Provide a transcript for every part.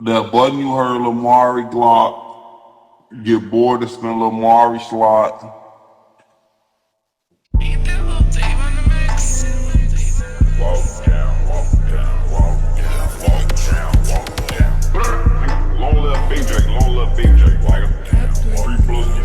That button you heard 𝓈𝓁𝑜𝓌𝑒𝒹, get bored to spin 𝓈𝓁𝑜𝓌𝑒𝒹 slot. Ain't that little Dave on the mix? Walk down, walk down, walk down, walk down, walk down. Long little big J, long little big J, nigga. 3 plus, you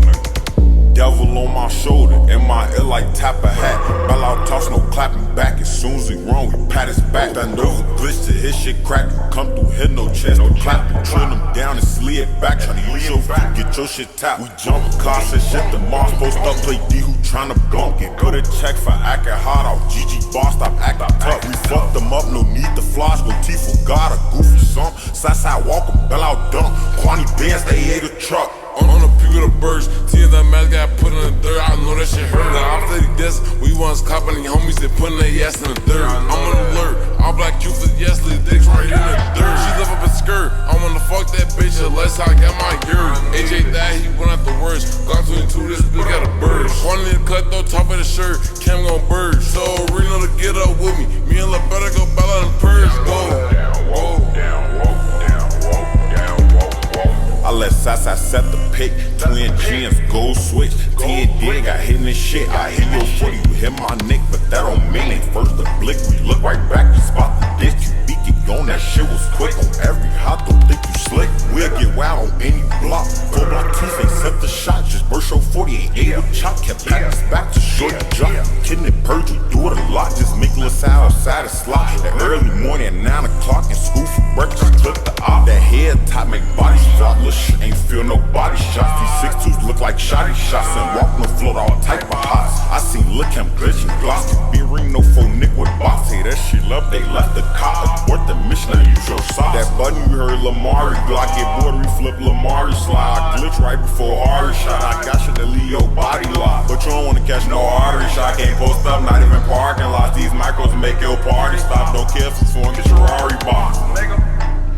know, devil on my shoulder, in my ear like tap a hat. Bell out toss, no clapping back. As soon as we wrong, we pat his back. That nose a glitch to his shit crack. Come through, hit no chance, no clap. Trim him down and slid back. Tryna use your feet, get your shit tapped. We jump class and shit. The Mars post up, play D who tryna bump. Get good at check for acting hard off. GG boss, stop acting tough. We fucked them up, no need to floss. Go T for God, a goofy sump. Southside walker, bell out dump. Quantity bands, they ate a truck. On the peak of the birds, seeing that mask got put in the dirt, I know that shit hurt. Now I'm steady this, we once copping the homies that putting their ass in the dirt. I'm on alert, all black youth is yes, little dicks right here in the dirt. She lift up a skirt, I wanna fuck that bitch unless I got my gear. AJ died, he went out the worst. Glock 22, this bitch got a bird. Quantity to cut though, top of the shirt, Cam gon' bird. So Reno to get up with me, me and LeBetter go battle in the purse. Go, Walk down, walk down, walk down, walk, walk. I let Sasa set the pick, twin chins, gold switch. 10 dig, I hitting this shit. I hit your foot, you hit my neck, but that don't mean it. First the blick, we look right back, you spot the ditch. You beat it gone, that shit was quick. On every hot, don't think you slick. We'll get wild on any block. 4 block teeth ain't set the shot, just burst your 48 with chop. Kept packing us back to short the drop. Kidding it, purge, we do it a lot. Just make little sound outside the slot. That early morning at 9 o'clock in school for breakfast, clip the op. That head top make bodies flop. Little shit ain't feel no body shots. These 6'2s look like shotty shots and walk on the floor all type of hots. I seen Lil 𝓈𝑒𝒹 glitching Glock. Be ring no faux nick with box. Hey, that shit love, they left the cop. Abort the mission, now use your socks. That button you heard 𝓈𝓁𝑜𝓌𝒹, get bored, we flip 𝓈𝓁𝑜𝓌𝒹 slide. I glitch right before artery shot. I got shit to leave your body locked. But you don't wanna catch no artery shot. Can't post up, not even parking lots. These micros make your party stop. Don't care if it's phone, get your Rari box. Nigga,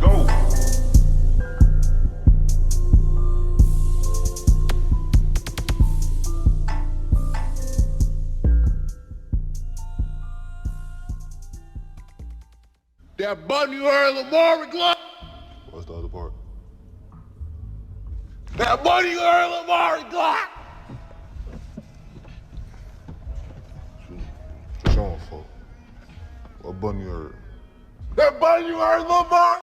go. That button you heard 𝓈𝓁𝑜𝓌𝒹. What's the other part? That button you heard 𝓈𝓁𝑜𝓌𝒹. What you showing for? What button you heard? That button you heard 𝓈𝓁𝑜𝓌𝒹.